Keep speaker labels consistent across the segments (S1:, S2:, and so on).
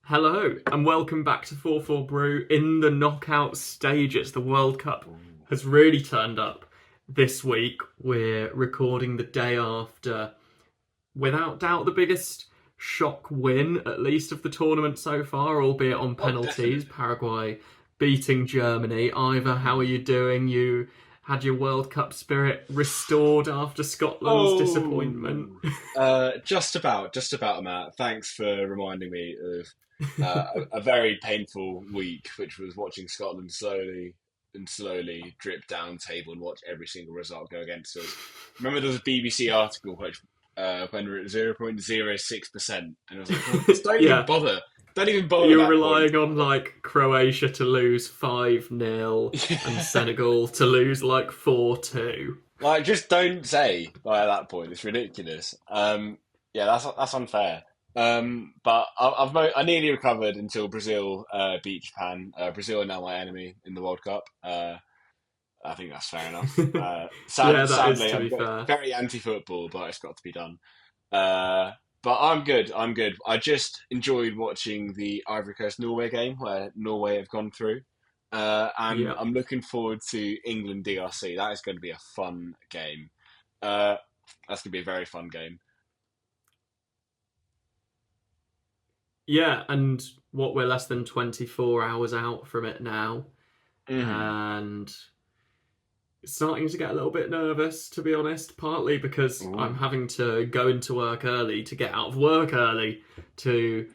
S1: Hello, and welcome back to 4-4 Brew in the knockout stages. The World Cup has really turned up this week. We're recording the day after, without doubt, the biggest shock win, at least of the tournament so far, albeit on
S2: Oh,
S1: penalties.
S2: definitely.
S1: Paraguay beating Germany. Ivor, how are you doing? You had your World Cup spirit restored after Scotland's disappointment.
S2: Oh, just about, Matt. Thanks for reminding me of a very painful week, which was watching Scotland slowly drip down table and watch every single result go against us. Remember, there was a BBC article which when we were at 0.06%, and I was like, well, just
S1: Yeah,
S2: don't even bother at
S1: you're
S2: that point.
S1: relying on like Croatia to lose 5-0 and
S2: Yeah.
S1: Senegal to lose like 4-2.
S2: Like, just don't say like, at that point. It's ridiculous. Yeah, that's unfair. I nearly recovered until Brazil beat Japan. Brazil are now my enemy in the World Cup. I think that's fair enough.
S1: Yeah, that is
S2: Sadly,
S1: to
S2: I'm
S1: be fair.
S2: very anti-football, but it's got to be done. Uh, but I'm good. I'm good. I just enjoyed watching the Ivory Coast Norway game where Norway have gone through. And
S1: Yeah.
S2: I'm looking forward to England DRC. That is going to be a fun game. Uh, that's going to be a very fun game.
S1: Yeah, and what we're less than 24 hours out from it now.
S2: Hmm.
S1: And starting to get a little bit nervous, to be honest, partly because I'm
S2: Ooh.
S1: having to go into work early to get out of work early to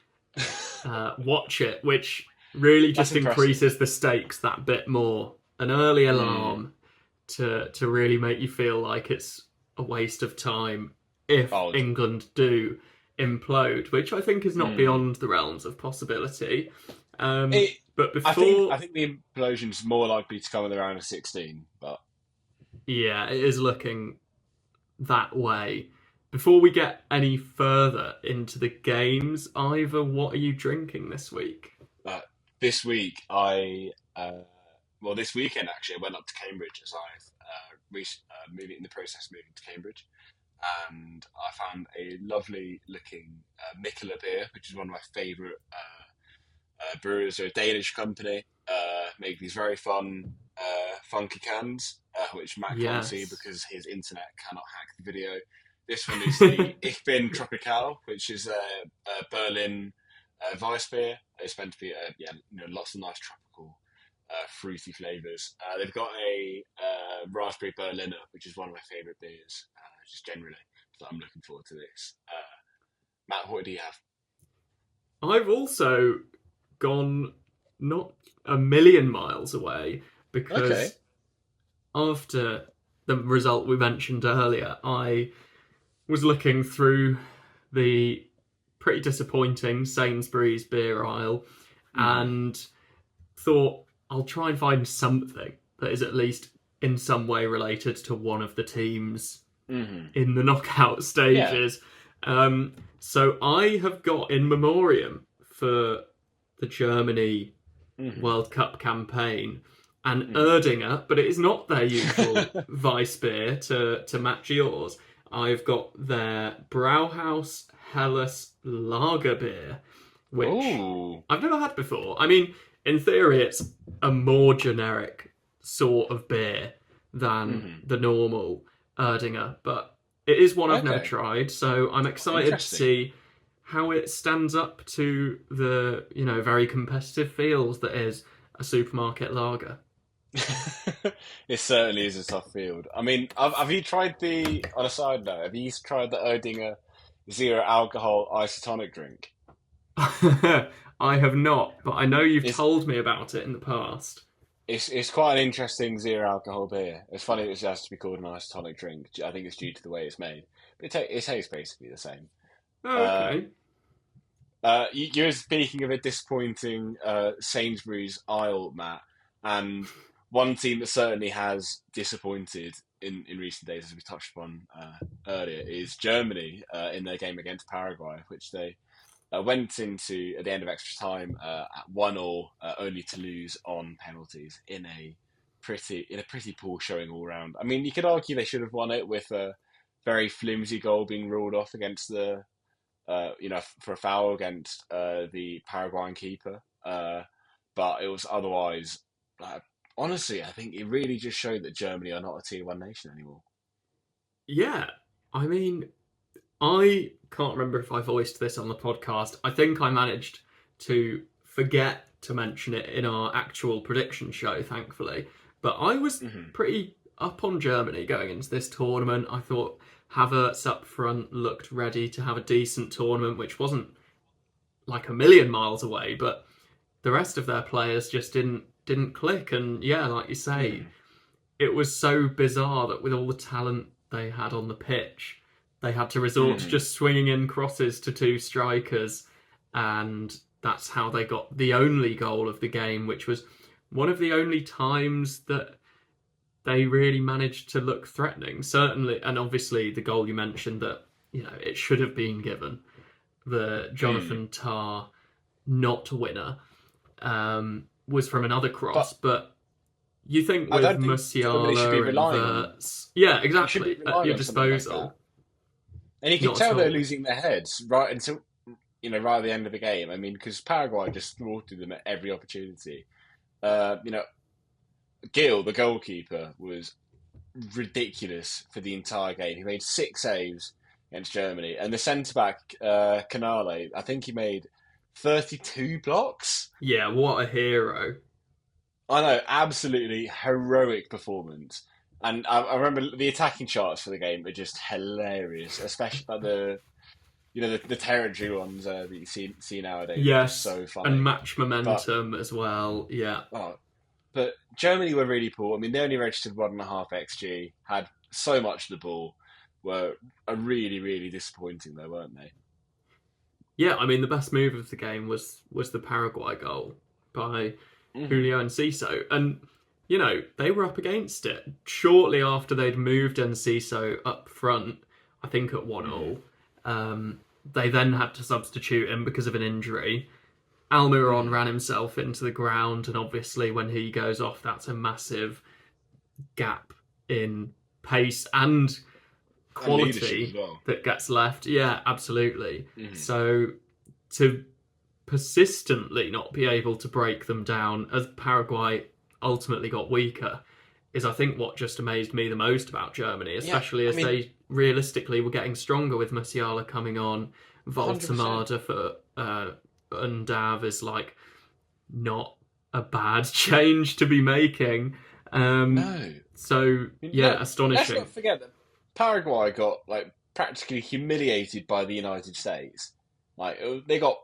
S1: watch it, which really
S2: That's
S1: just
S2: impressive.
S1: increases the stakes that bit more. An early
S2: Mm.
S1: alarm to really make you feel like it's a waste of time if
S2: Oh,
S1: England do implode, which I think is not
S2: mm.
S1: beyond the realms of possibility.
S2: It.
S1: But
S2: I
S1: before,
S2: think the implosion's more likely to come in the round of 16. But
S1: yeah, it is looking that way. Before we get any further into the games, Ivor, what are you drinking this week?
S2: uh, this week this weekend actually, I went up to Cambridge as I've moving in the process of moving to Cambridge, and I found a lovely looking Mikkeller beer, which is one of my favourite brewers. They're a Danish company, make these very fun, funky cans, which Matt can't see
S1: Yes.
S2: because his internet cannot hack the video. This one is the Ich bin Tropical, which is a Berlin Weiss beer. It's meant to be lots of nice tropical fruity flavors. They've got a raspberry Berliner, which is one of my favorite beers, just generally. So I'm looking forward to this. Matt, what do you have?
S1: I've also gone not a million miles away
S2: Okay.
S1: because after the result we mentioned earlier, I was looking through the pretty disappointing Sainsbury's beer aisle
S2: Mm-hmm.
S1: and thought I'll try and find something that is at least in some way related to one of the teams
S2: Mm-hmm.
S1: in the knockout
S2: Yeah.
S1: stages. So I have got in memoriam for the Germany
S2: Mm-hmm.
S1: World Cup campaign an
S2: Mm-hmm.
S1: Erdinger, but it is not their usual Weiss beer to match yours. I've got their Brauhaus Helles Lager beer, which
S2: Oh.
S1: I've never had before. I mean, in theory, it's a more generic sort of beer than
S2: Mm-hmm.
S1: the normal Erdinger, but it is one I've never
S2: Okay.
S1: tried, so I'm excited to
S2: Interesting.
S1: see how it stands up to the, very competitive fields that is a supermarket lager.
S2: It certainly is a tough field. I mean, have you tried on a side note, have you tried the Erdinger zero alcohol isotonic drink?
S1: I have not, but I know you've
S2: It's
S1: told me about it in the past.
S2: it's quite an interesting zero alcohol beer. It's funny that it has to be called an isotonic drink. I think it's due to the way it's made. But it tastes basically the same.
S1: Oh,
S2: Uh,
S1: okay.
S2: you were speaking of a disappointing Sainsbury's aisle, Matt, and one team that certainly has disappointed in recent days, as we touched upon earlier, is Germany in their game against Paraguay, which they went into at the end of extra time at 1-1, only to lose on penalties in a pretty poor showing all round. I mean, you could argue they should have won it with a very flimsy goal being ruled off against for a foul against the Paraguayan keeper. But it was otherwise, honestly, I think it really just showed that Germany are not a tier one nation anymore.
S1: Yeah, I mean, I can't remember if I voiced this on the podcast. I think I managed to forget to mention it in our actual prediction show, thankfully. But I was
S2: Hmm.
S1: pretty up on Germany going into this tournament. I thought Havertz up front looked ready to have a decent tournament, which wasn't like a million miles away, but the rest of their players just didn't click. And yeah, like you say,
S2: Hmm.
S1: it was so bizarre that with all the talent they had on the pitch, they had to resort to
S2: Hmm.
S1: just swinging in crosses to two strikers, and that's how they got the only goal of the game, which was one of the only times that they really managed to look threatening. Certainly, and obviously the goal you mentioned that it should have been given, the
S2: Hmm.
S1: Jonathan Tah not winner, was from another
S2: But
S1: cross, but you think
S2: I
S1: with
S2: don't think Germany should be
S1: Musiala and
S2: relying on
S1: Verts, yeah,
S2: you should be
S1: exactly, at
S2: relying
S1: your
S2: on something like that.
S1: disposal.
S2: And you could
S1: Not at
S2: tell they're
S1: all.
S2: losing their heads right until right at the end of the game. I mean, because Paraguay just slaughtered them at every opportunity. Uh, you know, Gil, the goalkeeper, was ridiculous for the entire game. He made 6 saves against Germany, and the centre back Canale, I think he made 32 blocks.
S1: Yeah, what a hero.
S2: I know, absolutely heroic performance. And I remember the attacking charts for the game are just hilarious, especially like the territory ones that you see nowadays are just
S1: Yes,
S2: so
S1: and
S2: funny.
S1: match
S2: But
S1: momentum as well. Yeah.
S2: oh, but Germany were really poor. I mean, they only registered 1.5 xG, had so much of the ball, were really really disappointing though, weren't they?
S1: Yeah, I mean the best move of the game was the Paraguay goal by
S2: Hmm.
S1: Julio Enciso. And they were up against it shortly after they'd moved Enciso up front, I think at 1-all.
S2: Hmm.
S1: They then had to substitute him because of an injury. Almiron
S2: Hmm.
S1: ran himself into the ground, and obviously when he goes off, that's a massive gap in pace and
S2: And leadership as
S1: quality
S2: well.
S1: that gets left. Yeah, absolutely.
S2: Hmm.
S1: So to persistently not be able to break them down as Paraguay ultimately got weaker is, I think, what just amazed me the most about Germany,
S2: Yeah,
S1: especially
S2: I
S1: as
S2: mean,
S1: they realistically were getting stronger with Musiala coming on.
S2: 100%.
S1: Voltemada for Undav is like not a bad change to be making.
S2: No,
S1: So yeah,
S2: let's not
S1: astonishing.
S2: forget that Paraguay got practically humiliated by the United States. They got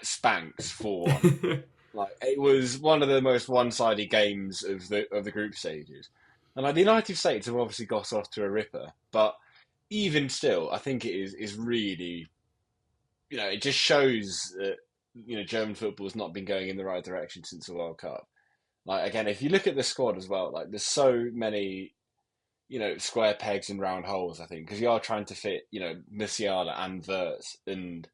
S2: spanked 4-1. Like it was one of the most one-sided games of the group stages, and the United States have obviously got off to a ripper, but even still, I think it is really it just shows that German football has not been going in the right direction since the World Cup. Like again, if you look at the squad as well, there's so many square pegs in round holes. I think because you are trying to fit Musiala and Verts and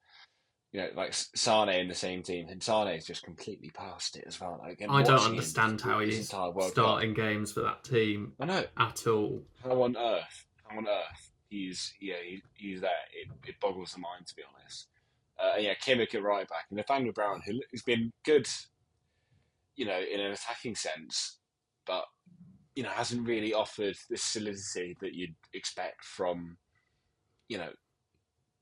S2: Sane in the same team, and Sane's just completely past it as well. Like, again,
S1: I don't
S2: watching him
S1: understand how
S2: this
S1: he's
S2: entire World Cup,
S1: starting games for that team
S2: I know
S1: at all.
S2: how on earth he's there. It boggles the mind, to be honest. Yeah, Kimmich at right back, and Nathaniel Brown, who's been good, in an attacking sense, but hasn't really offered the solidity that you'd expect from you know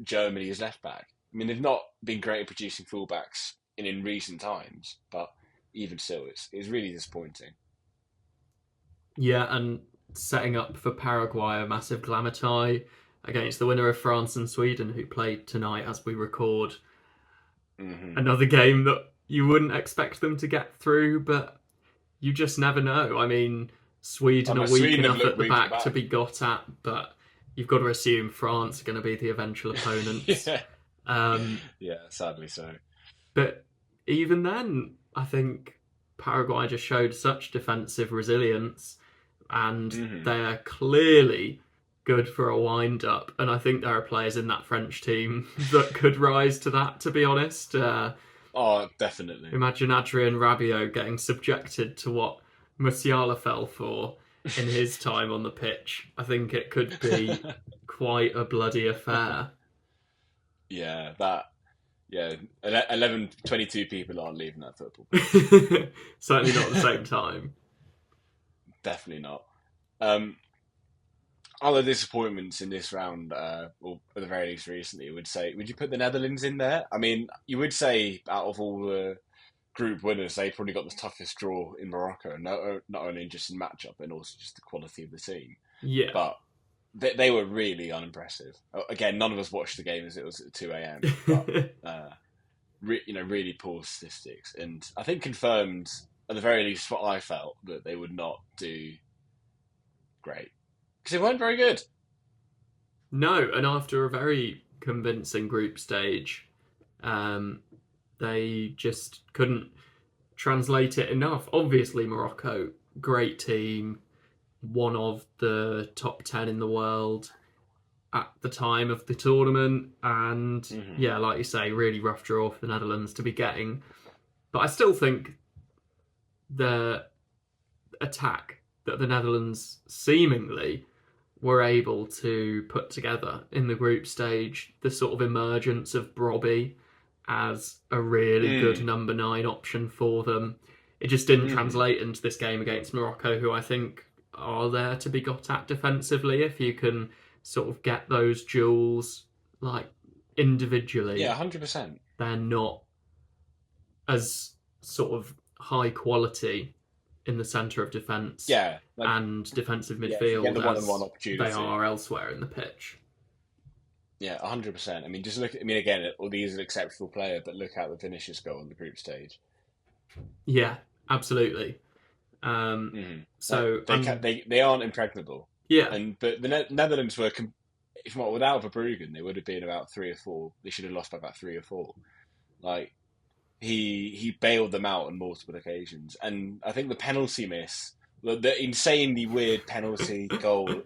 S2: Germany's left back. I mean, they've not been great at producing fullbacks in recent times, but even still, it's really disappointing.
S1: Yeah, and setting up for Paraguay a massive glamour tie against the winner of France and Sweden, who played tonight as we record.
S2: Hmm.
S1: Another game that you wouldn't expect them to get through, but you just never know. I mean,
S2: I
S1: Sweden are
S2: know
S1: weak
S2: Sweden have
S1: enough
S2: looked
S1: at the
S2: weak at the
S1: back to
S2: back.
S1: be got at, but you've got to assume France are going to be the eventual opponents.
S2: Yeah,
S1: Um,
S2: yeah, sadly so.
S1: but even then, I think Paraguay just showed such defensive resilience, and
S2: Hmm.
S1: they're clearly good for a wind up. And I think there are players in that French team that could rise to that, to be honest.
S2: Oh, definitely.
S1: Imagine Adrien Rabiot getting subjected to what Musiala fell for in his time on the pitch. I think it could be quite a bloody affair.
S2: Yeah, that. Yeah, 11, 22 people aren't leaving that football pitch.
S1: Certainly not at the same time.
S2: Definitely not. Um, Other disappointments in this round, or at the very least recently, would you put the Netherlands in there? I mean, you would say out of all the group winners, they probably got the toughest draw in Morocco, not only just in matchup, but also just the quality of the team.
S1: Yeah.
S2: But they were really unimpressive. Again, none of us watched the game as it was at 2 a.m., but really poor statistics, and I think confirmed at the very least what I felt, that they would not do great because they weren't very good.
S1: No, and after a very convincing group stage, um, they just couldn't translate it enough. Obviously, Morocco, great team, one of the top 10 in the world at the time of the tournament. And
S2: Mm-hmm.
S1: yeah, like you say, really rough draw for the Netherlands to be getting. But I still think the attack that the Netherlands seemingly were able to put together in the group stage, the sort of emergence of Brobby as a really good
S2: Mm.
S1: number 9 option for them. It just didn't
S2: Mm-hmm.
S1: translate into this game against Morocco, who I think are there to be got at defensively. If you can sort of get those duels like
S2: Yeah,
S1: individually,
S2: 100%.
S1: they're not as sort of high quality in the centre of defence
S2: Yeah, like
S1: and defensive
S2: yeah, if you get
S1: midfield
S2: the one-on-one
S1: as they
S2: opportunity,
S1: are elsewhere in the pitch.
S2: yeah, 100%. I mean, just look. I mean, again, all these are an exceptional player, but look how the Vinicius goal in the group stage.
S1: Yeah, absolutely.
S2: Mm-hmm. Like
S1: So I'm
S2: they aren't impregnable,
S1: yeah,
S2: but the Netherlands were, if not without Verbruggen, they would have been about 3 or 4. They should have lost by about 3 or 4. Like he bailed them out on multiple occasions, and I think the penalty miss, the insanely weird penalty goal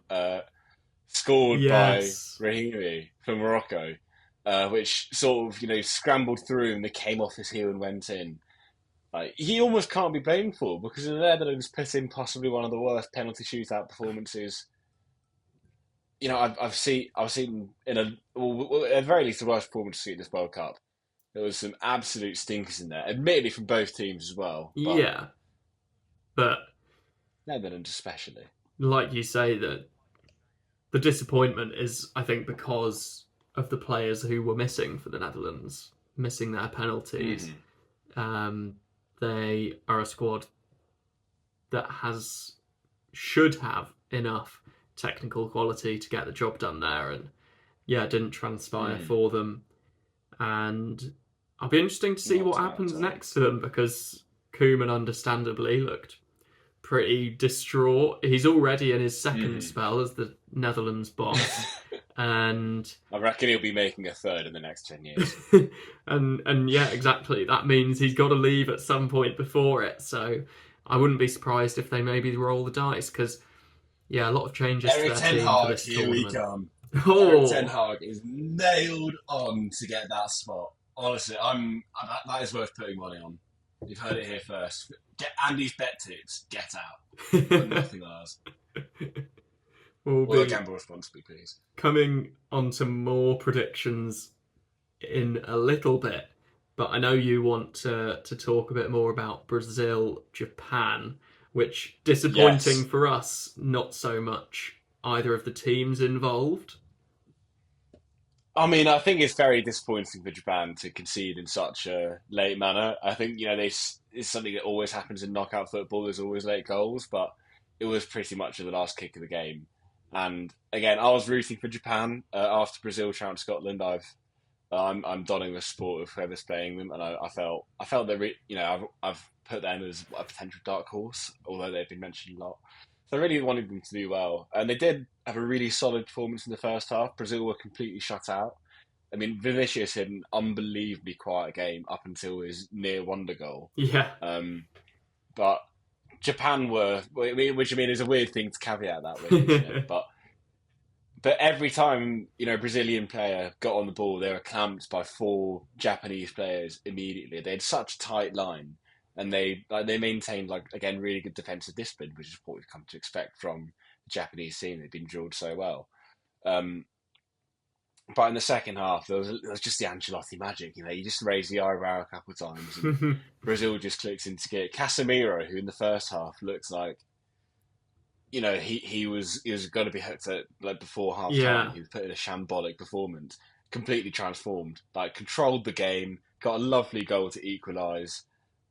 S2: scored by
S1: yes,
S2: Rahimi for Morocco, which sort of scrambled through and they came off his heel and went in. Like, he almost can't be blamed for, because the Netherlands put in possibly one of the worst penalty shootout performances. I've seen in at the very least the worst performance in this World Cup. There was some absolute stinkers in there, admittedly from both teams as well, but
S1: yeah. But
S2: Netherlands especially.
S1: like you say, that the disappointment is, I think, because of the players who were missing for the Netherlands, missing their penalties.
S2: Mm-hmm.
S1: Um, they are a squad that should have enough technical quality to get the job done there, and yeah, it didn't transpire
S2: Mm.
S1: for them. And I'll be interesting to see what
S2: Not at
S1: happens
S2: all.
S1: next to them, because Koeman understandably looked pretty distraught. He's already in his second
S2: Mm.
S1: spell as the Netherlands boss, and
S2: I reckon he'll be making a third in the next 10 years.
S1: and yeah, exactly. That means he's got to leave at some point before it. So I wouldn't be surprised if they maybe roll the dice, because yeah, a lot of changes to
S2: Eric
S1: their
S2: Ten
S1: team for
S2: Hag,
S1: this
S2: here we
S1: tournament.
S2: come. Eric Ten
S1: Oh,
S2: Hag is nailed on to get that spot. Honestly, that is worth putting money on. You've heard it here first. Get Andy's bet tips. Get out. But nothing else.
S1: we'll
S2: Although
S1: be
S2: gamble responsibly, please.
S1: coming on to more predictions in a little bit, but I know you want to talk a bit more about Brazil, Japan, which disappointing
S2: Yes.
S1: for us, not so much either of the teams involved.
S2: I mean, I think it's very disappointing for Japan to concede in such a late manner. I think it's something that always happens in knockout football. There's always late goals, but it was pretty much at the last kick of the game. And again, I was rooting for Japan after Brazil trounced Scotland. I'm donning the support of whoever's playing them, and I felt that I've put them as a potential dark horse, although they've been mentioned a lot. So I really wanted them to do well, and they did have a really solid performance in the first half. Brazil were completely shut out. I mean, Vinicius had an unbelievably quiet game up until his near wonder goal.
S1: Yeah,
S2: Um, but Japan were, which I mean is a weird thing to caveat that with, isn't it? But every time a Brazilian player got on the ball, they were clamped by 4 Japanese players immediately. They had such a tight line, and they maintained again really good defensive discipline, which is what we've come to expect from the Japanese team. They've been drilled so well. Um, But in the second half, there was just the Ancelotti magic. You just raise the eyebrow a couple of times, and Brazil just clicks into gear. Casemiro, who in the first half looks like, he was going to be hooked at like before half time.
S1: Yeah.
S2: He was put in a shambolic performance, completely transformed, like controlled the game, got a lovely goal to equalise.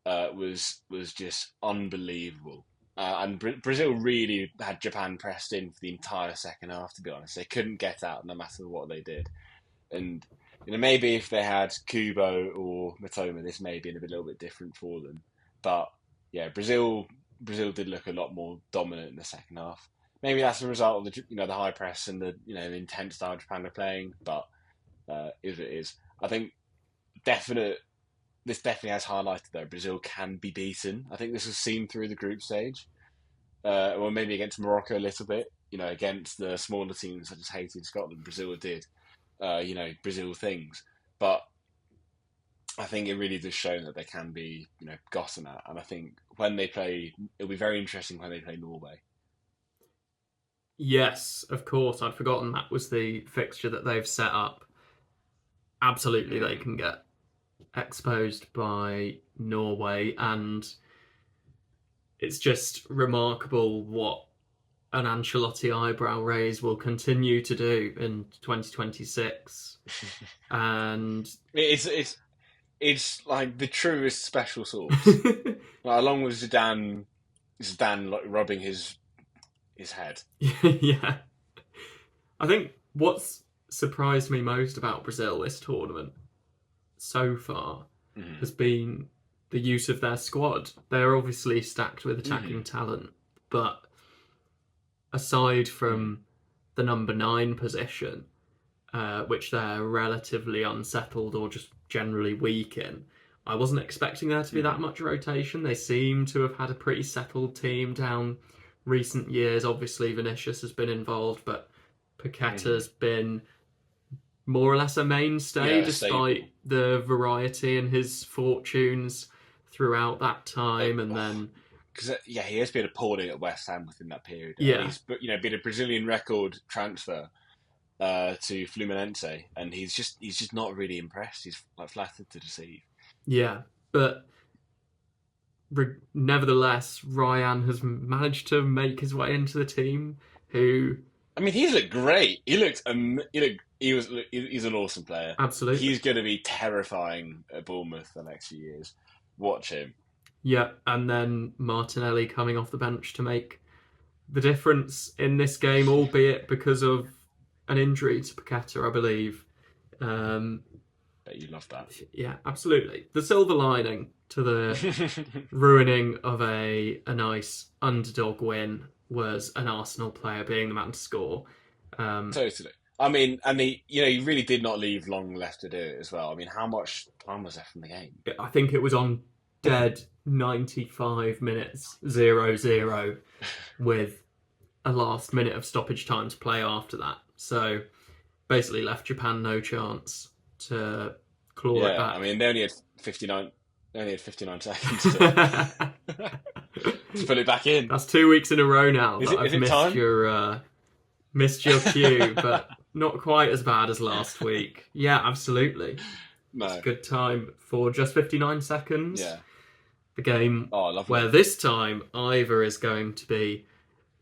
S2: Was just unbelievable. And Brazil really had Japan pressed in for the entire second half. To be honest, they couldn't get out no matter what they did. And maybe if they had Kubo or Matoma, this may have been a little bit different for them. But yeah, Brazil did look a lot more dominant in the second half. Maybe that's a result of the high press and the intense style Japan are playing. But is what it is. I think this definitely has highlighted though Brazil can be beaten. I think this was seen through the group stage, or maybe against Morocco a little bit. Against the smaller teams such as Haiti and Scotland, Brazil did. Brazil things. But I think it really does show that they can be, gotten at. And I think when they play, it'll be very interesting when they play Norway.
S1: Yes, of course. I'd forgotten that was the fixture that they've set up. Absolutely, they can get exposed by Norway, and it's just remarkable what an Ancelotti eyebrow raise will continue to do in 2026. And
S2: it's like the truest special sauce. Along with Zidane like rubbing his head.
S1: Yeah. I think what's surprised me most about Brazil this tournament so far has been the use of their squad. They're obviously stacked with attacking talent, but aside from the number 9 position, which they're relatively unsettled or just generally weak in, I wasn't expecting there to be that much rotation. They seem to have had a pretty settled team down recent years. Obviously, Vinicius has been involved, but Paqueta's been more or less a mainstay, despite the variety in his fortunes throughout that time. And then,
S2: because he has been appalling at West Ham within that period.
S1: Yeah,
S2: he's been a Brazilian record transfer to Fluminense, and he's just not really impressed. He's like flattered to deceive.
S1: Yeah, but nevertheless, Ryan has managed to make his way into the team.
S2: He's looked great. He's an awesome player.
S1: Absolutely,
S2: he's going to be terrifying at Bournemouth the next few years. Watch him.
S1: Yeah, and then Martinelli coming off the bench to make the difference in this game, albeit because of an injury to Paqueta, I believe.
S2: Bet you love that.
S1: Yeah, absolutely. The silver lining to the ruining of a nice underdog win was an Arsenal player being the man to score.
S2: Totally. And he really did not leave long left to do it as well. How much time was left in the game?
S1: I think it was on dead 95 minutes, 0-0, with a last minute of stoppage time to play after that. So basically left Japan no chance to claw it back.
S2: They only had 59. They only had 59 seconds to put it back in.
S1: That's 2 weeks in a row now
S2: Is
S1: that I've missed your cue, but not quite as bad as last week. Yeah, absolutely.
S2: No.
S1: It's a good time for just 59 seconds.
S2: Yeah.
S1: The game where this time Ivor is going to be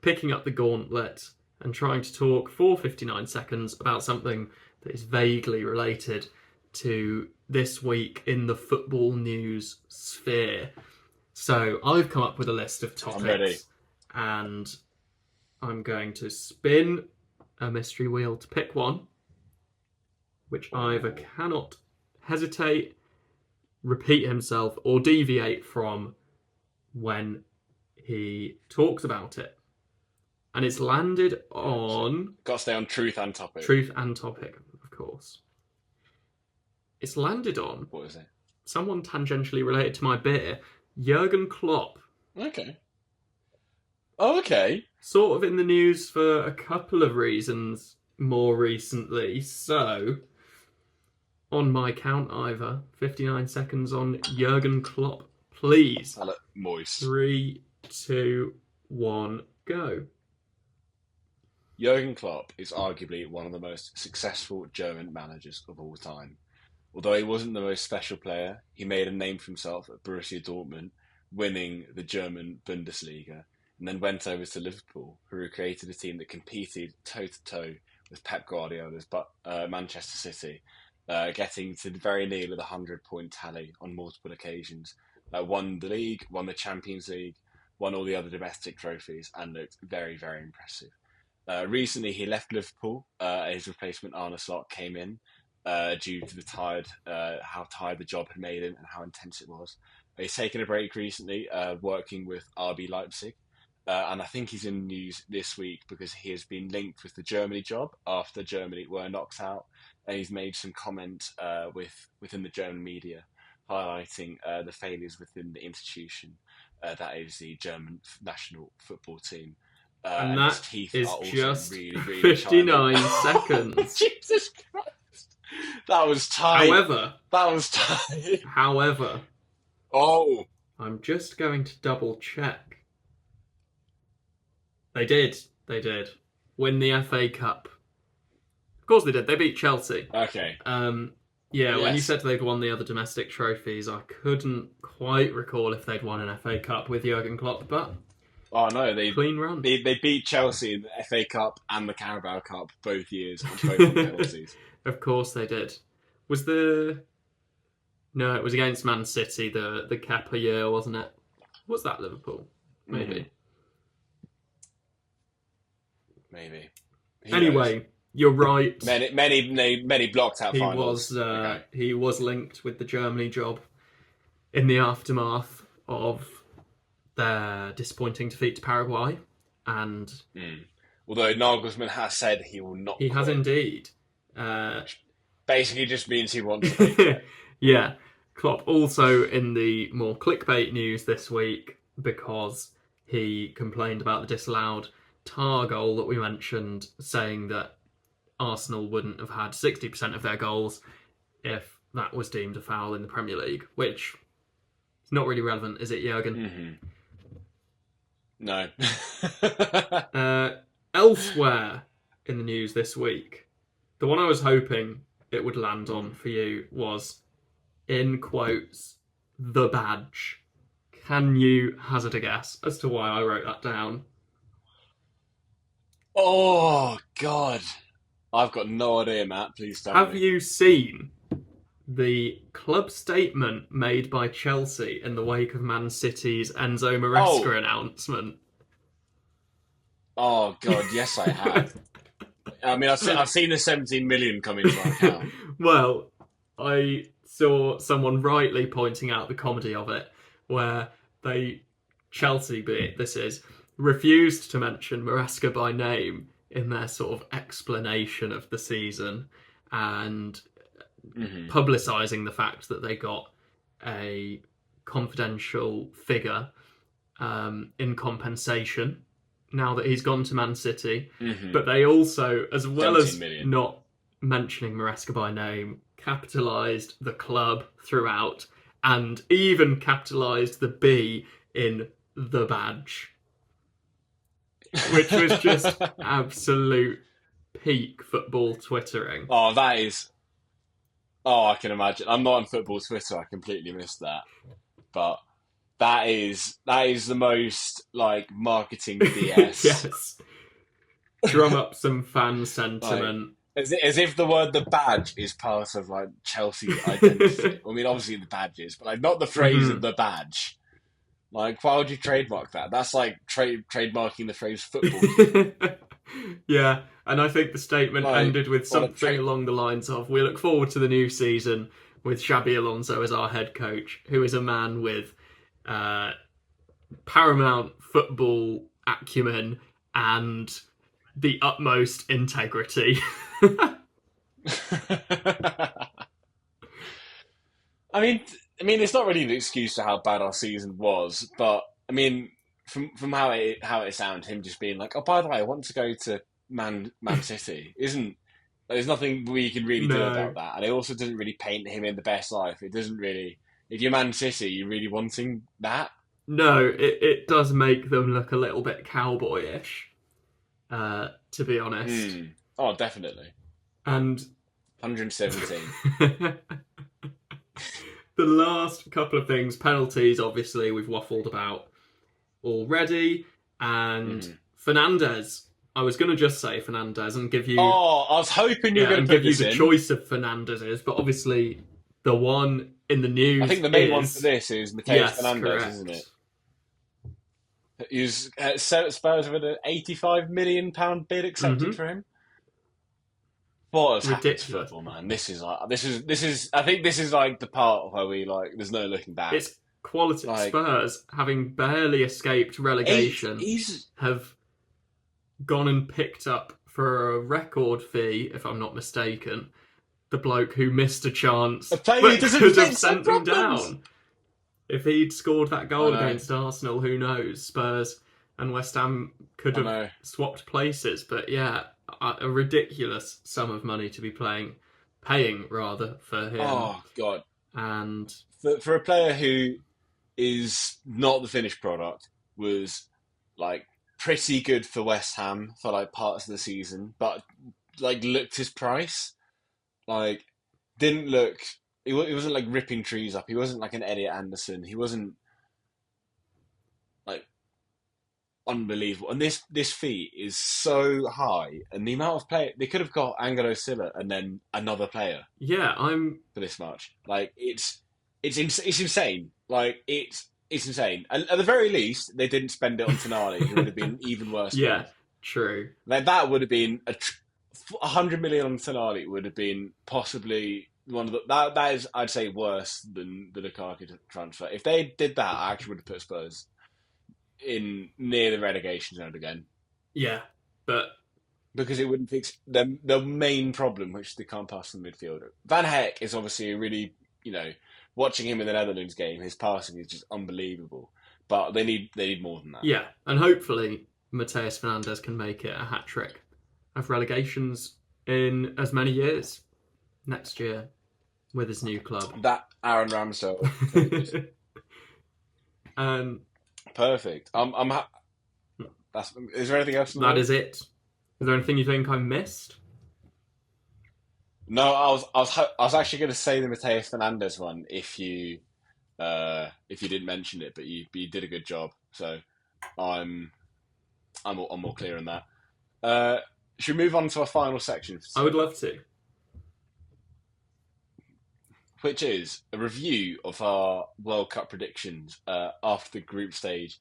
S1: picking up the gauntlet and trying to talk for 59 seconds about something that is vaguely related to this week in the football news sphere. So I've come up with a list of topics.
S2: I'm ready.
S1: And I'm going to spin a mystery wheel to pick one, which Ivor cannot hesitate, repeat himself, or deviate from when he talks about it. And it's landed on...
S2: Got to stay on truth and topic.
S1: Truth and topic, of course. It's landed on...
S2: What is it?
S1: Someone tangentially related to my beer, Jurgen Klopp.
S2: Okay. Oh, okay.
S1: Sort of in the news for a couple of reasons more recently. So, on my count, Ivor, 59 seconds on Jurgen Klopp, please.
S2: I look moist.
S1: 3, 2, 1, go.
S2: Jurgen Klopp is arguably one of the most successful German managers of all time. Although he wasn't the most special player, he made a name for himself at Borussia Dortmund, winning the German Bundesliga, and then went over to Liverpool, who recreated a team that competed toe-to-toe with Pep Guardiola's Manchester City, getting to very nearly the 100-point tally on multiple occasions. Won the league, won the Champions League, won all the other domestic trophies, and looked very, very impressive. Recently, he left Liverpool. His replacement Arne Slot came in due to how tired the job had made him and how intense it was. He's taken a break recently, working with RB Leipzig, and I think he's in news this week because he has been linked with the Germany job after Germany were knocked out, and he's made some comments within the German media highlighting the failures within the institution that is the German national football team.
S1: And
S2: His
S1: that
S2: teeth
S1: is
S2: are also
S1: just
S2: really, really
S1: 59
S2: shiny.
S1: seconds.
S2: Jesus Christ. That was tight.
S1: However,
S2: Oh.
S1: I'm just going to double check. They did win the FA Cup. Of course they did. They beat Chelsea.
S2: Okay.
S1: Yeah, when you
S2: Yes.
S1: said they'd won the other domestic trophies, I couldn't quite recall if they'd won an FA Cup with Jurgen Klopp, but
S2: Oh no,
S1: clean run.
S2: they beat Chelsea in the FA Cup and the Carabao Cup both years, and both on penalties.
S1: Of course they did. No, it was against Man City, the Kepa year, wasn't it? Was that Liverpool? Maybe.
S2: Maybe.
S1: Anyway, you're right.
S2: Many blocked out
S1: He
S2: finals.
S1: was
S2: Okay.
S1: he was linked with the Germany job in the aftermath of their disappointing defeat to Paraguay, and
S2: Although Nagelsmann has said he will not.
S1: he has
S2: quit.
S1: indeed.
S2: Basically, just means he wants to be.
S1: Yeah, Klopp also in the more clickbait news this week because he complained about the disallowed Tar goal that we mentioned, saying that Arsenal wouldn't have had 60% of their goals if that was deemed a foul in the Premier League, which is not really relevant, is it, Jurgen?
S2: No.
S1: Elsewhere in the news this week, the one I was hoping it would land on for you was, in quotes, the badge. Can you hazard a guess as to why I wrote that down?
S2: Oh God, I've got no idea, Matt. Please tell me.
S1: Have you seen the club statement made by Chelsea in the wake of Man City's Enzo Maresca announcement?
S2: Oh God, yes, I have. I mean, I've seen the 17 million come into our account.
S1: Well, I saw someone rightly pointing out the comedy of it, where Chelsea, this is, refused to mention Maresca by name in their sort of explanation of the season and publicising the fact that they got a confidential figure in compensation now that he's gone to Man City. But they also, as well as not mentioning Maresca by name, capitalised the club throughout and even capitalised the B in the badge, which was just absolute peak football twittering.
S2: Oh, that is. Oh, I can imagine. I'm not on football Twitter. I completely missed that. But that is the most like marketing BS.
S1: Yes. Drum up some fan sentiment.
S2: Like, as if the word "the badge" is part of like Chelsea's identity. I mean, obviously the badge is, but like not the phrase of the badge. Like, why would you trademark that? That's like trademarking the phrase football.
S1: Yeah, and I think the statement ended with something along the lines of, "We look forward to the new season with Xabi Alonso as our head coach, who is a man with paramount football acumen and the utmost integrity."
S2: I mean, it's not really an excuse to how bad our season was, but I mean, from how it sounded, him just being like, "Oh, by the way, I want to go to Man City," isn't. There's nothing we can really do about that, and it also doesn't really paint him in the best light. It doesn't really. If you're Man City, you're really wanting that.
S1: No, it does make them look a little bit cowboyish, to to be honest.
S2: Oh, definitely.
S1: And
S2: 117.
S1: the last couple of things, penalties, obviously, we've waffled about already. And Fernandez. I was going to just say Fernandez and give you...
S2: Oh, I was hoping you were going to put
S1: give you
S2: this
S1: the
S2: in.
S1: choice of Fernandez's, but obviously the one in the news
S2: I think the main one for this is Mateus Fernandez,
S1: correct.
S2: isn't it? He's Spurs with an £85 million bid accepted for him. What has happened to football, man? This is. I think this is like the part where we like. There's no looking back.
S1: It's quality. Like, Spurs, having barely escaped relegation, have gone and picked up for a record fee, if I'm not mistaken, the bloke who missed a chance but could have sent them down. If he'd scored that goal against Arsenal, who knows? Spurs and West Ham could have swapped places. But yeah, a ridiculous sum of money to be paying rather for him.
S2: Oh God!
S1: And
S2: for a player who is not the finished product, was like pretty good for West Ham for like parts of the season, but like looked his price. Like didn't look. He wasn't like ripping trees up. He wasn't like an Elliot Anderson. He wasn't like unbelievable. And this fee is so high, and the amount of play they could have got Angelo Silla and then another player.
S1: Yeah,
S2: for this much. Like it's insane. Like it's insane. And at the very least, they didn't spend it on Tonali, who would have been even worse.
S1: Yeah, true.
S2: Like that would have been 100 million on Tonali would have been possibly one of the that is I'd say worse than the Lukaku transfer. If they did that, I actually would have put Spurs in near the relegation zone again.
S1: Yeah, but
S2: because it wouldn't fix the main problem, which they can't pass from the midfielder. Van Heck is obviously a really, watching him in the Netherlands game, his passing is just unbelievable. But they need more than that.
S1: Yeah, and hopefully Mateus Fernandez can make it a hat trick of relegations in as many years next year with his new club.
S2: That Aaron Ramsdale. Perfect. Is there anything else?
S1: That is it. Is there anything you think I missed?
S2: No, I was actually going to say the Mateus Fernandez one if you didn't mention it, but you did a good job. So I'm more clear on that. Should we move on to our final section?
S1: I would love to.
S2: Which is a review of our World Cup predictions after the group stage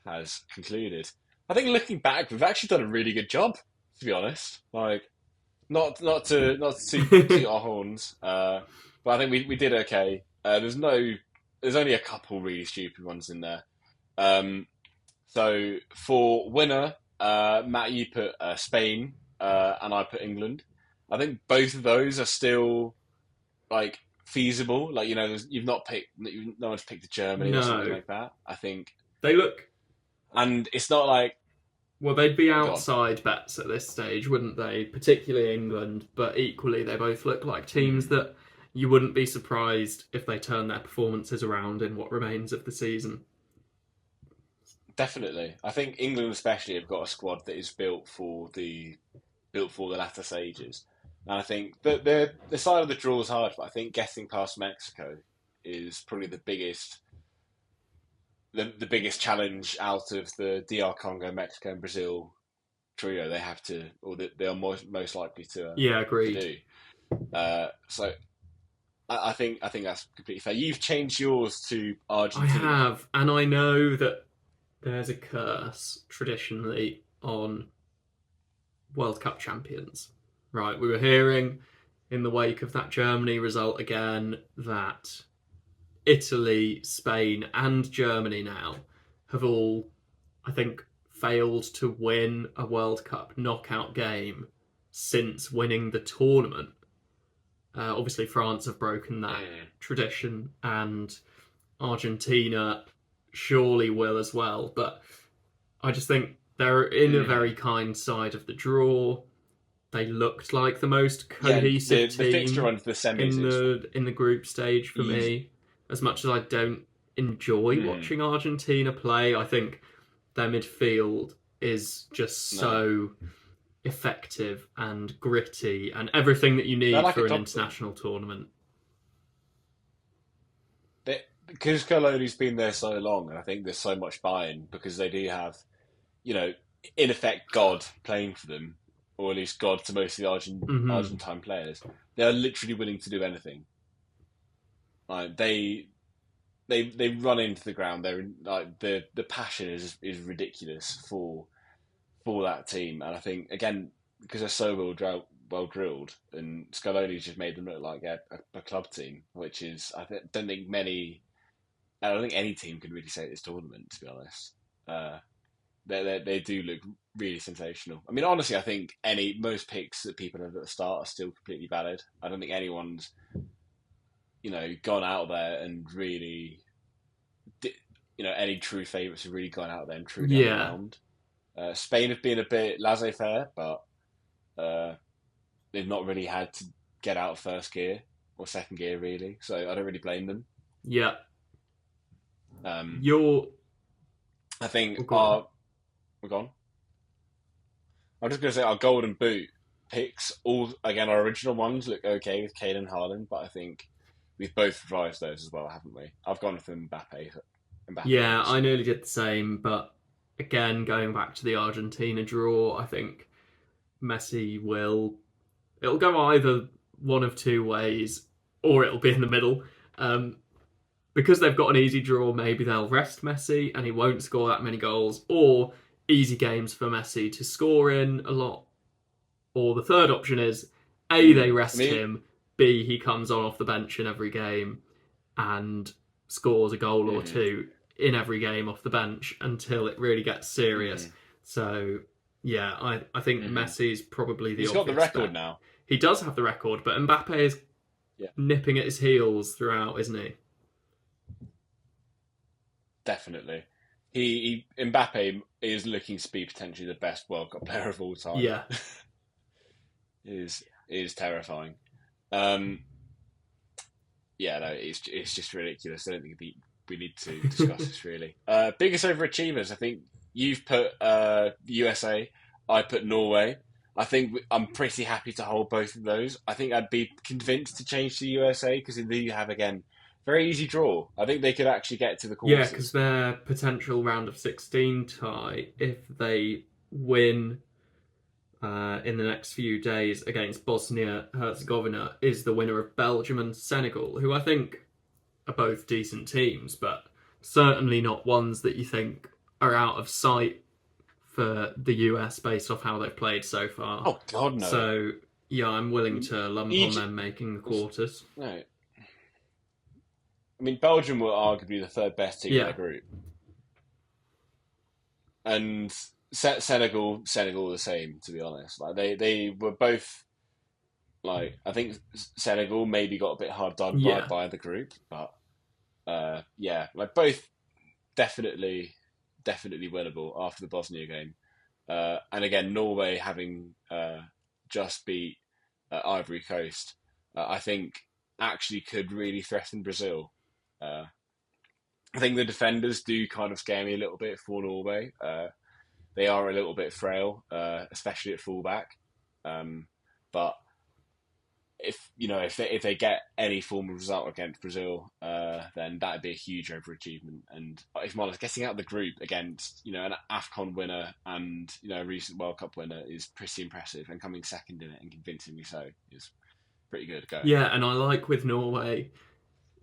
S2: has concluded. I think looking back, we've actually done a really good job, to be honest. Like, not to toot our horns, but I think we did okay. There's only a couple really stupid ones in there. So for winner, Matt, you put Spain, and I put England. I think both of those are still like feasible. Like no one's picked a Germany or something like that. I think
S1: they look,
S2: and it's not like.
S1: Well, they'd be outside bets at this stage, wouldn't they? Particularly England, but equally they both look like teams that you wouldn't be surprised if they turn their performances around in what remains of the season.
S2: Definitely. I think England especially have got a squad that is built for the latter stages. And I think the side of the draw is hard, but I think getting past Mexico is probably the biggest challenge out of the DR Congo, Mexico, and Brazil trio. They have to, or they are most likely to.
S1: Agreed.
S2: To do. So I think that's completely fair. You've changed yours to Argentina.
S1: I have, and I know that there's a curse traditionally on World Cup champions. Right, we were hearing in the wake of that Germany result again that Italy, Spain, and Germany now have all, I think, failed to win a World Cup knockout game since winning the tournament. Obviously, France have broken that tradition, and Argentina surely will as well. But I just think they're in a very kind side of the draw. They looked like the most cohesive team
S2: fixture runs the semis
S1: in the group stage for me. As much as I don't enjoy watching Argentina play, I think their midfield is just so effective and gritty and everything that you
S2: They're
S1: need
S2: like a
S1: for an
S2: club team.
S1: international tournament.
S2: Because Colonie's been there so long, and I think there's so much buy-in because they do have, you know, in effect, God playing for them, or at least God to most of the
S1: Hmm.
S2: Argentine players. They are literally willing to do anything. Like they run into the ground. They're like the passion is ridiculous for that team, and I think again because they're so well drilled, and Scaloni's just made them look like a club team, which is I don't think any team can really say at this tournament, to be honest. Uh, they do look really sensational. I mean, honestly, I think most picks that people have at the start are still completely valid. I don't think anyone's gone out there and really, any true favourites have really gone out there and truly
S1: Yeah,
S2: underwhelmed. Spain have been a bit laissez-faire, but uh, they've not really had to get out of first gear or second gear really. So I don't really blame them.
S1: yeah.
S2: Um,
S1: You're
S2: I think
S1: oh, go on.
S2: we're gone. I'm just going to say our golden boot picks, all again our original ones look okay with Kane and Haaland, but I think we've both revised those as well, haven't we? I've gone with Mbappe. Mbappe
S1: Yeah,
S2: wins.
S1: I nearly did the same, but again, going back to the Argentina draw, I think Messi will. It'll go either one of two ways, or it'll be in the middle. Um, because they've got an easy draw, maybe they'll rest Messi and he won't score that many goals, or easy games for Messi to score in a lot. Or the third option is A, they
S2: I
S1: rest
S2: mean,
S1: him, B, he comes on off the bench in every game and scores a goal or
S2: mm-hmm,
S1: two in every game off the bench until it really gets serious.
S2: mm-hmm,
S1: So, yeah, I think
S2: mm-hmm.
S1: Messi's probably the
S2: He's got the
S1: obvious
S2: record
S1: bet.
S2: now.
S1: He does have the record, but Mbappe is
S2: Yeah,
S1: nipping at his heels throughout, isn't he?
S2: definitely. Mbappe is looking to be potentially the best World Cup player of all time.
S1: Yeah.
S2: Is terrifying. Um, yeah, no, it's just ridiculous. I don't think we need to discuss this really. Biggest overachievers, I think you've put USA, I put Norway. I think I'm pretty happy to hold both of those. I think I'd be convinced to change to USA because they do have again very easy draw. I think they could actually get to the
S1: Yeah, because
S2: quarters.
S1: their potential round of 16 tie, if they win in the next few days against Bosnia Herzegovina, is the winner of Belgium and Senegal, who I think are both decent teams, but certainly not ones that you think are out of sight for the US based off how they've played so far.
S2: Oh God, no!
S1: So, yeah, I'm willing to lump on
S2: Egypt,
S1: them making the quarters.
S2: no. I mean, Belgium were arguably the third best team in their
S1: Yeah,
S2: group, and Senegal the same. To be honest, like they were both like I think Senegal maybe got a bit hard done
S1: yeah,
S2: by the group, but yeah, like both definitely winnable after the Bosnia game. And again, Norway having just beat Ivory Coast, I think actually could really threaten Brazil. Uh, I think the defenders do kind of scare me a little bit for Norway. They are a little bit frail, especially at fullback. Um, but if they get any form of result against Brazil, then that'd be a huge overachievement. And if I'm honest, getting out of the group against an Afcon winner and a recent World Cup winner is pretty impressive, and coming second in it and convincingly so is pretty good going.
S1: yeah, and I like with Norway,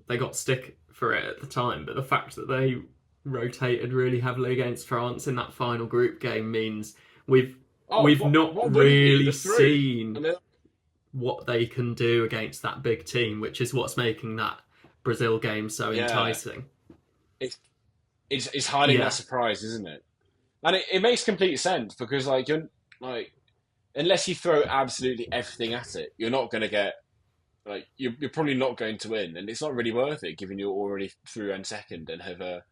S1: they got stick for it at the time, but the fact that they rotated really heavily against France in that final group game means we've
S2: Oh,
S1: we've not
S2: what wouldn't you?
S1: really
S2: The three,
S1: seen
S2: and then
S1: what they can do against that big team, which is what's making that Brazil game so
S2: yeah,
S1: enticing.
S2: it's it's hiding that
S1: Yeah,
S2: surprise, isn't it? And it makes complete sense because you're like unless you throw absolutely everything at it, you're not going to get you're probably not going to win, and it's not really worth it given you're already through and second and have a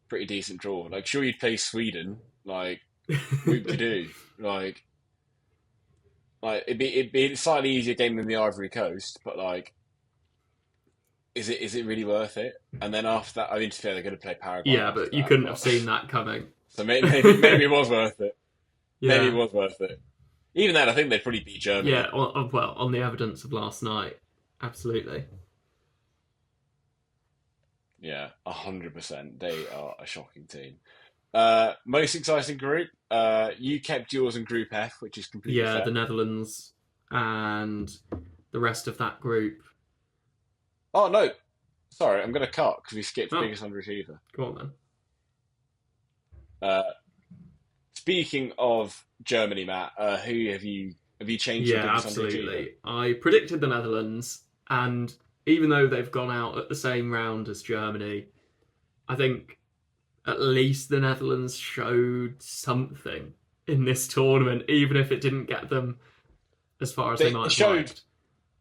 S2: pretty decent draw. Like, sure, you'd play Sweden, like whoop de doo, it'd be a slightly easier game than the Ivory Coast, but is it really worth it? And then after that, I mean, to be fair, they're going to play Paraguay
S1: yeah,
S2: after
S1: but you
S2: that,
S1: couldn't have
S2: but
S1: seen that coming.
S2: so maybe it was worth it. Maybe it
S1: Yeah,
S2: was worth it. Even then, I think they'd probably beat
S1: Yeah,
S2: Germany.
S1: well, on the evidence of last night, absolutely.
S2: Yeah, 100%. They are a shocking team. Most exciting group. You kept yours in Group F, which is completely
S1: Yeah, the
S2: fair.
S1: Netherlands and the rest of that group.
S2: Oh no, sorry, I'm going to cut because we skipped
S1: Oh,
S2: biggest underachiever.
S1: go on then.
S2: Uh, Speaking of Germany, Matt, who have you changed your
S1: Yeah,
S2: biggest underachiever?
S1: absolutely. I predicted the Netherlands, and even though they've gone out at the same round as Germany, I think at least the Netherlands showed something in this tournament, even if it didn't get them as far as they
S2: They
S1: might have
S2: showed
S1: liked.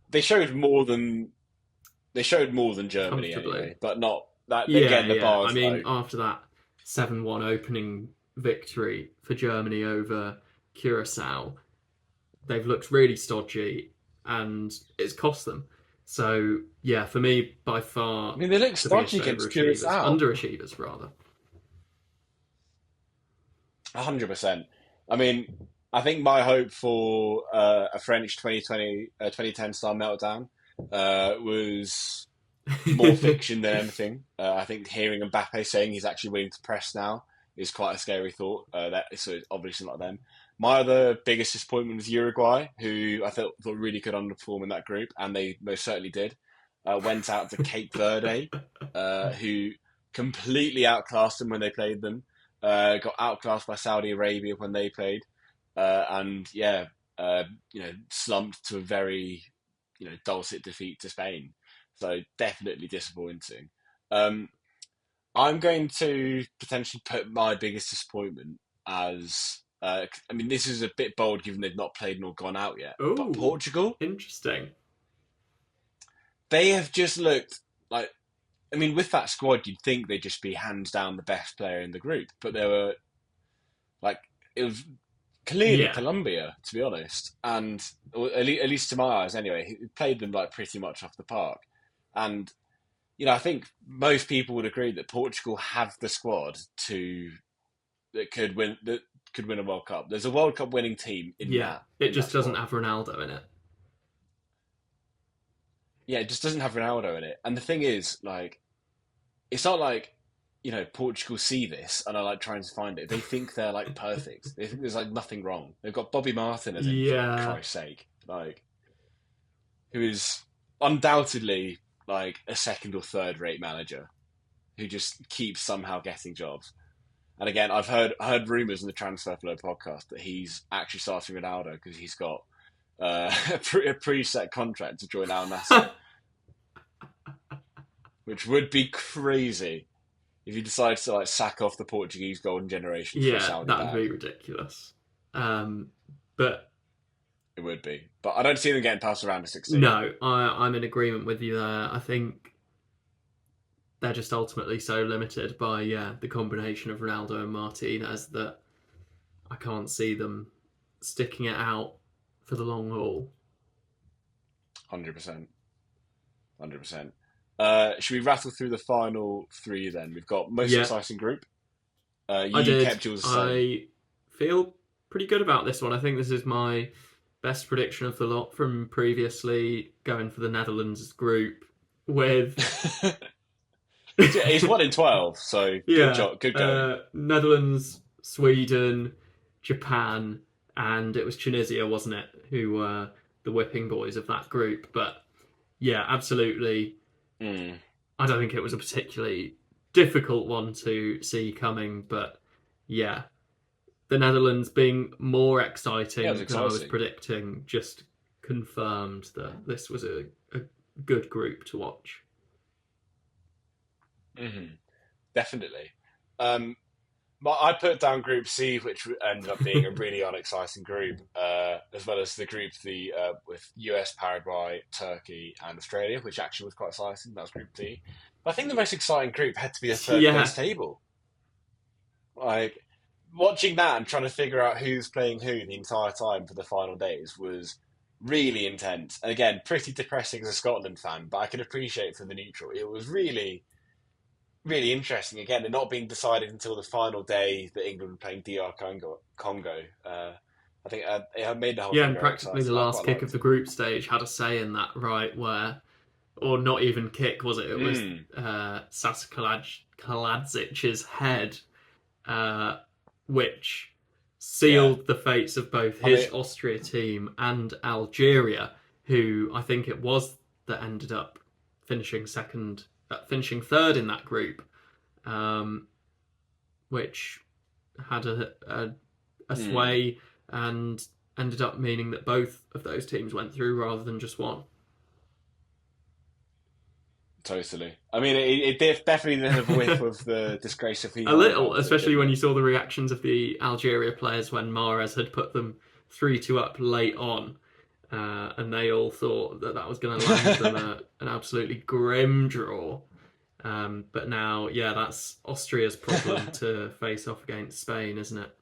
S2: they showed more than they showed more than Germany
S1: Comfortably.
S2: anyway, but not that
S1: Yeah,
S2: again. The
S1: yeah. I
S2: bar's
S1: mean,
S2: low.
S1: after that 7-1 opening victory for Germany over Curacao, they've looked really stodgy and it's cost them. So, yeah, for me, by
S2: I
S1: far
S2: mean, they look
S1: the biggest
S2: stodgy against
S1: overachievers,
S2: Curacao.
S1: underachievers rather.
S2: 100%. I mean, I think my hope for a French 2010 style meltdown was more fiction than anything. I think hearing Mbappe saying he's actually willing to press now is quite a scary thought. So it's obviously not them. My other biggest disappointment was Uruguay, who I thought really could underperform in that group, and they most certainly did. Went out to Cape Verde, who completely outclassed them when they played them. Got outclassed by Saudi Arabia when they played, and yeah, slumped to a very dulcet defeat to Spain. So definitely disappointing. Um, I'm going to potentially put my biggest disappointment as. I mean, this is a bit bold given they've not played nor gone out yet. But
S1: Oh,
S2: Portugal,
S1: interesting.
S2: they have just looked like. I mean, with that squad, you'd think they'd just be hands down the best player in the group, but they were like it was clearly
S1: Yeah,
S2: Colombia, to be honest, and at least to my eyes, anyway, he played them like pretty much off the park, and I think most people would agree that Portugal have the squad to that could win a World Cup. There's a World Cup winning team in
S1: yeah.
S2: that
S1: It
S2: in that
S1: just doesn't
S2: squad.
S1: have Ronaldo in it.
S2: Yeah, it just doesn't have Ronaldo in it. And the thing is, like, it's not like Portugal see this and are like trying to find it. They think they're like perfect. They think there's like nothing wrong. They've got Bobby Martinez in for
S1: Yeah,
S2: Christ's sake, like who is undoubtedly like a second or third rate manager who just keeps somehow getting jobs. And again, I've heard rumors in the Transfer Flow podcast that he's actually starting Ronaldo because he's got a preset contract to join Al Nassr, which would be crazy if he decides to like sack off the Portuguese golden generation for a
S1: yeah,
S2: Saudi
S1: that'd be
S2: bag.
S1: ridiculous. But
S2: It would be, but I don't see them getting past the round of 16.
S1: no, I'm in agreement with you there. I think they're just ultimately so limited by the combination of Ronaldo and Martinez that I can't see them sticking it out for the long haul.
S2: 100%, 100%. Should we rattle through the final three then? We've got most
S1: Yeah,
S2: exciting group.
S1: I
S2: You
S1: did.
S2: kept yours the same.
S1: I feel pretty good about this one. I think this is my best prediction of the lot from previously going for the Netherlands group with
S2: He's 1 in 12, so good
S1: yeah,
S2: job, good going.
S1: Netherlands, Sweden, Japan, and it was Tunisia, wasn't it, who were the whipping boys of that group. But yeah, absolutely.
S2: Mm.
S1: I don't think it was a particularly difficult one to see coming, but yeah, the Netherlands being more
S2: Yeah, it was
S1: exciting than I was
S2: exciting.
S1: predicting just confirmed that this was a good group to watch.
S2: Definitely. Um, but I put down Group C, which ended up being a really unexciting group, as well as the group with US, Paraguay, Turkey, and Australia, which actually was quite exciting. That was Group D. But I think the most exciting group had to be the third
S1: Yeah,
S2: place table. Like watching that and trying to figure out who's playing who the entire time for the final days was really intense. And again, pretty depressing as a Scotland fan, but I can appreciate for the neutral. It was really really interesting. Again, they're not being decided until the final day that England were playing DR Congo. I think it made the whole
S1: Yeah,
S2: thing
S1: and
S2: very
S1: practically the
S2: exciting. I
S1: last
S2: quite
S1: kick of
S2: liked
S1: the
S2: it.
S1: group stage had a say in that, right? Where, or not even kick, was it? It was
S2: Mm,
S1: Sasa Kaladzic's head, uh, which
S2: yeah,
S1: sealed the fates of both
S2: I mean,
S1: his Austria team and Algeria, who I think it was that ended up finishing third in that group, um, which had a
S2: mm.
S1: sway and ended up meaning that both of those teams went through rather than just one.
S2: Totally. I mean, it definitely didn't have a whiff of the disgrace of
S1: A
S2: behind
S1: little,
S2: about it,
S1: especially
S2: didn't
S1: when you
S2: it?
S1: saw the reactions of the Algeria players when Mahrez had put them 3-2 up late on, and they all thought that that was going to land them an absolutely grim draw. But now, yeah, that's Austria's problem to face off against Spain, isn't it?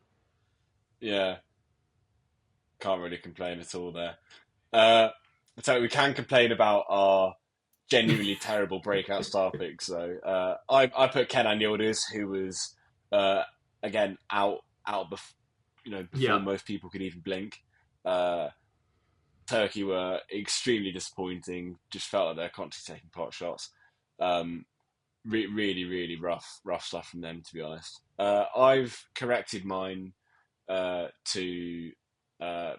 S2: Yeah, can't really complain at all there. Uh, so we can complain about our genuinely terrible breakout star picks. So I put Kenan Yildiz, who was uh, again out before
S1: Yeah,
S2: most people could even blink. Uh, Turkey were extremely disappointing. Just felt like they're constantly taking pot shots. Um, really, really rough stuff from them, to be honest. I've corrected mine to uh,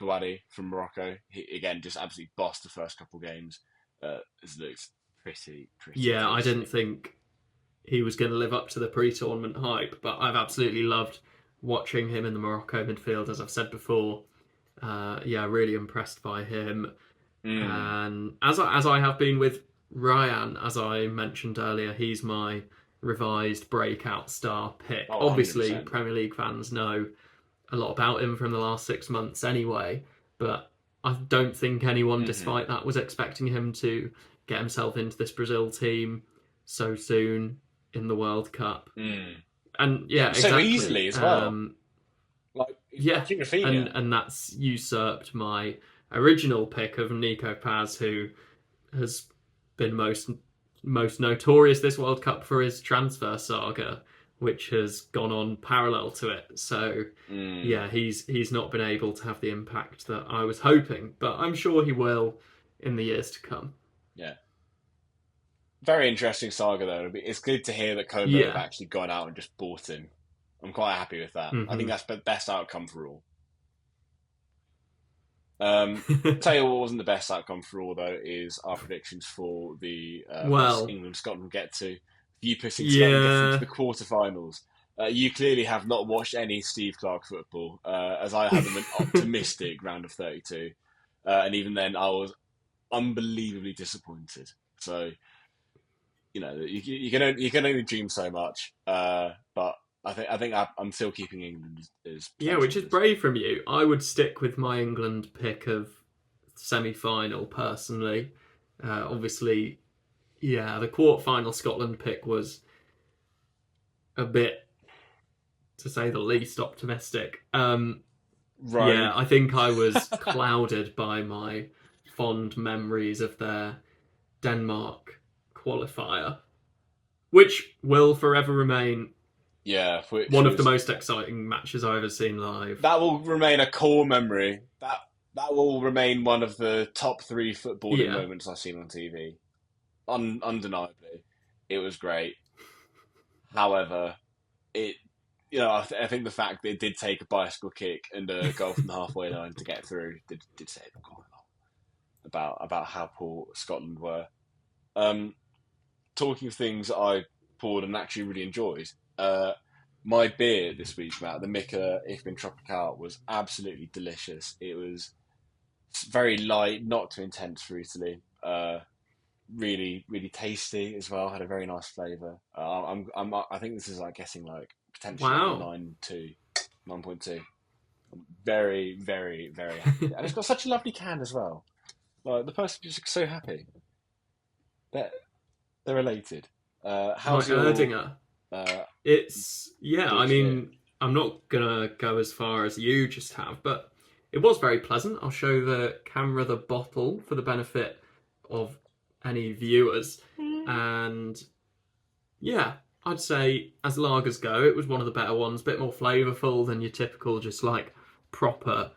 S2: Bouadi from Morocco. He again just absolutely bossed the first couple games. Has looked pretty
S1: yeah, I didn't
S2: tasty.
S1: think he was going to live up to the pre-tournament hype, but I've absolutely loved watching him in the Morocco midfield, as I've said before. Yeah, really impressed by him.
S2: Mm.
S1: And as I have been with Ryan, as I mentioned earlier, he's my revised breakout star pick.
S2: Oh,
S1: Obviously,
S2: 100%.
S1: Premier League fans know a lot about him from the last 6 months anyway, but I don't think anyone,
S2: Mm-hmm.
S1: despite that, was expecting him to get himself into this Brazil team so soon in the World Cup.
S2: Mm.
S1: And
S2: Yeah,
S1: yeah,
S2: so
S1: exactly.
S2: easily as well. Like he's
S1: Yeah,
S2: watching
S1: and
S2: Rafinha.
S1: and that's usurped my original pick of Nico Paz, who has been most notorious this World Cup for his transfer saga, which has gone on parallel to it. So
S2: Mm.
S1: yeah, he's not been able to have the impact that I was hoping, but I'm sure he will in the years to come.
S2: Yeah. Very interesting saga though. It's good to hear that Como have
S1: Yeah.
S2: actually gone out and just bought him. I'm quite happy with that. I think
S1: Hmm.
S2: that's the best outcome for all. Tell you what wasn't the best outcome for all though is our predictions for the once
S1: Well,
S2: England Scotland get to you putting Scotland getting to
S1: yeah.
S2: the quarterfinals. You clearly have not watched any Steve Clark football, as I had them an optimistic round of 32, and even then I was unbelievably disappointed. So you can only dream so much, but I think I'm still keeping England as
S1: Yeah, which is
S2: placeholders.
S1: brave from you. I would stick with my England pick of semi-final personally. Obviously, yeah, the quarter-final Scotland pick was a bit, to say the least, optimistic. Yeah,
S2: Rogue.
S1: I think I was clouded by my fond memories of their Denmark qualifier, which will forever remain
S2: Yeah, which
S1: one of the
S2: was
S1: most exciting matches I've ever seen live.
S2: that will remain a core memory. That will remain one of the top three footballing
S1: Yeah,
S2: moments I've seen on TV. Undeniably, it was great. However, it I think the fact that it did take a bicycle kick and a goal from the halfway line to get through did say quite a lot about how poor Scotland were. Um, Talking of things I poured and actually really enjoyed. My beer this week, Matt, the Mika Ich bin Tropical, was absolutely delicious. It was very light, not too intense for Italy. Really, really tasty as well. Had a very nice flavour. I think this is like getting like potentially like a
S1: wow.
S2: 9.2, 9.2. I'm very, very, very happy with it, and it's got such a lovely can as well. Like the person just so happy. They're they're elated.
S1: My
S2: How's your
S1: Erdinger.
S2: uh,
S1: It's yeah. I
S2: Deutsche beer?
S1: mean, I'm not gonna go as far as you just have, but it was very pleasant. I'll show the camera the bottle for the benefit of any viewers, and yeah, I'd say as lagers go, it was one of the better ones. Bit more flavourful than your typical just like proper,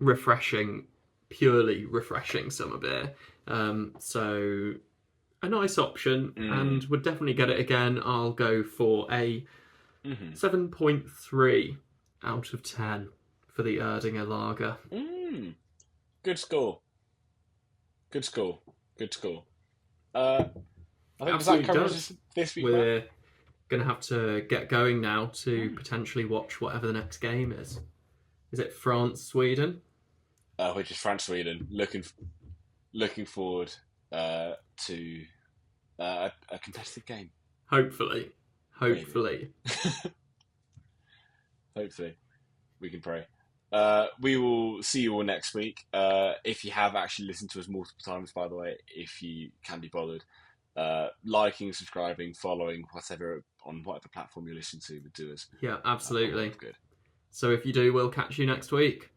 S1: refreshing, purely refreshing summer beer. So a nice option, and would definitely get it again. I'll go for a 7.3 out of 10 for the Erdinger Lager.
S2: Good score. Good score. Good score. I think that covers this week.
S1: We're going to have to get going now to potentially watch whatever the next game is. Is it France-Sweden?
S2: Which is France-Sweden. Looking forward to a competitive game.
S1: Hopefully.
S2: Hopefully. We can pray. We will see you all next week. If you have actually listened to us multiple times, by the way, if you can be bothered, liking, subscribing, following, on whatever platform you listen to would do us.
S1: Yeah, absolutely.
S2: Good.
S1: So if you do, we'll catch you next week.